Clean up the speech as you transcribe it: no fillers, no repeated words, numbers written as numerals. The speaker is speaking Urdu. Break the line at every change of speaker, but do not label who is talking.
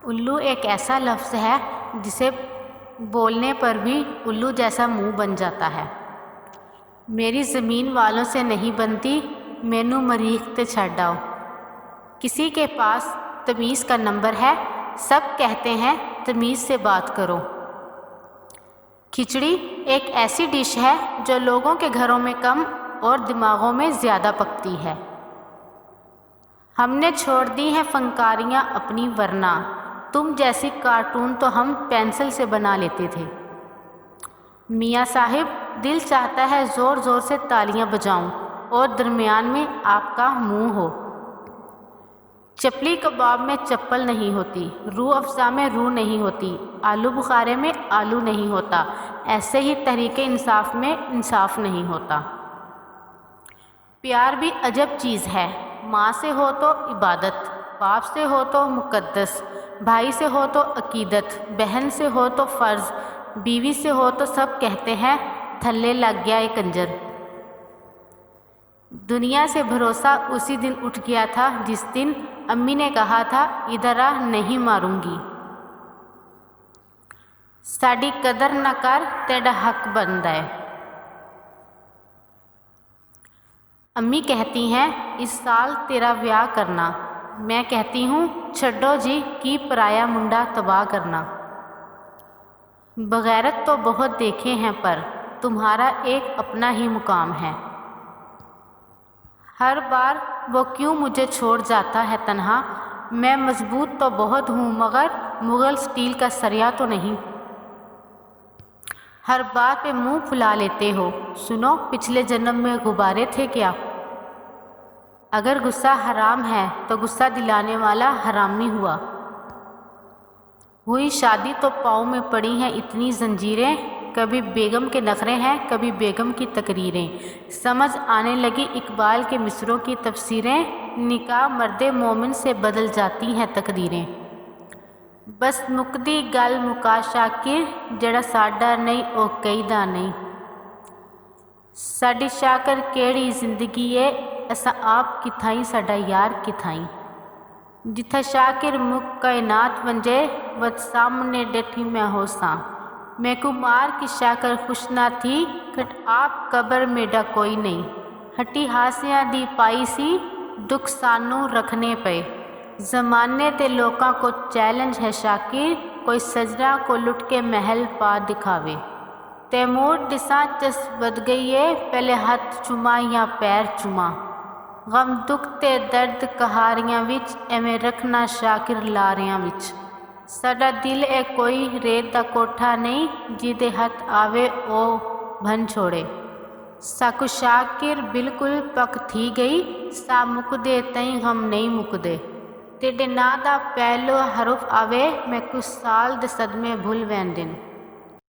الو ایک ایسا لفظ ہے جسے بولنے پر بھی الو جیسا منہ بن جاتا ہے۔ میری زمین والوں سے نہیں بنتی، مینوں مریخ تے چھڈ آؤ۔ کسی کے پاس تمیز کا نمبر ہے، سب کہتے ہیں تمیز سے بات کرو۔ کھچڑی ایک ایسی ڈش ہے جو لوگوں کے گھروں میں کم اور دماغوں میں زیادہ پکتی ہے۔ ہم نے چھوڑ دی ہیں فنکاریاں اپنی، ورنہ تم جیسی کارٹون تو ہم پینسل سے بنا لیتے تھے۔ میاں صاحب، دل چاہتا ہے زور زور سے تالیاں بجاؤں اور درمیان میں آپ کا منہ ہو۔ چپلی کباب میں چپل نہیں ہوتی، روح افزا میں روح نہیں ہوتی، آلو بخارے میں آلو نہیں ہوتا، ایسے ہی تحریک انصاف میں انصاف نہیں ہوتا۔ پیار بھی عجب چیز ہے، ماں سے ہو تو عبادت، باپ سے ہو تو مقدس، بھائی سے ہو تو عقیدت، بہن سے ہو تو فرض، بیوی سے ہو تو سب کہتے ہیں تھلے لگ گیا اے کنجر۔ دنیا سے بھروسہ اسی دن اٹھ گیا تھا جس دن امی نے کہا تھا ادھر آ، نہیں ماروں گی۔ ساڈی قدر نہ کر، تیرا حق بندا ہے۔ امی کہتی ہیں اس سال تیرا بیاہ کرنا، میں کہتی ہوں چھڈو جی، کی پرایا منڈا تباہ کرنا۔ بغیرت تو بہت دیکھے ہیں پر تمہارا ایک اپنا ہی مقام ہے۔ ہر بار وہ کیوں مجھے چھوڑ جاتا ہے تنہا، میں مضبوط تو بہت ہوں مگر مغل سٹیل کا سریا تو نہیں۔ ہر بات پہ منہ پھلا لیتے ہو، سنو پچھلے جنم میں غبارے تھے کیا؟ اگر غصہ حرام ہے تو غصہ دلانے والا حرامی ہوا۔ ہوئی شادی تو پاؤں میں پڑی ہیں اتنی زنجیریں، کبھی بیگم کے نخرے ہیں کبھی بیگم کی تقریریں، سمجھ آنے لگی اقبال کے مصروں کی تفسیریں، نکاح مرد مومن سے بدل جاتی ہیں تقدیریں۔ بس مکدی گل مکا شاکر، جڑا ساڈا نہیں او کئی دا نہیں۔ ساڈی شاکر کیڑی زندگی اے، اساں آپ کتھائیں ساڈا یار کتھائیں۔ جتھا شاکر مک کائنات ونجے، ود سامنے ڈٹھی میں ہو ساں۔ میں کو مار کی شاکر خوش نہ تھی، کٹ آپ قبر میڈا کوئی نہیں۔ ہٹی ہاسیاں دی پائی سی، دکھ سانوں رکھنے پئے۔ زمانے تے لوکاں کو چیلنج ہے شاکر، کوئی سجنا کو لٹ کے محل پا دکھاوے۔ تیمور ڈساں چس ود گئی اے، پہلے ہاتھ چوما یا پیر چوما۔ غم دکھ تے درد کہاریاں وچ، ایویں رکھنا شاکر لاریاں وچ۔ ساڈا دل اے کوئی ریت دا کوٹھا نہیں، جیدے ہاتھ آوے او بھن چھوڑے۔ ساکو شاکر بالکل پک تھی گئی، سا مکدے تئیں غم نہیں مکدے۔ تیڈے ناں دا پہلو حرف آوے، میں کچھ سال دے صدمے بھل وین دن۔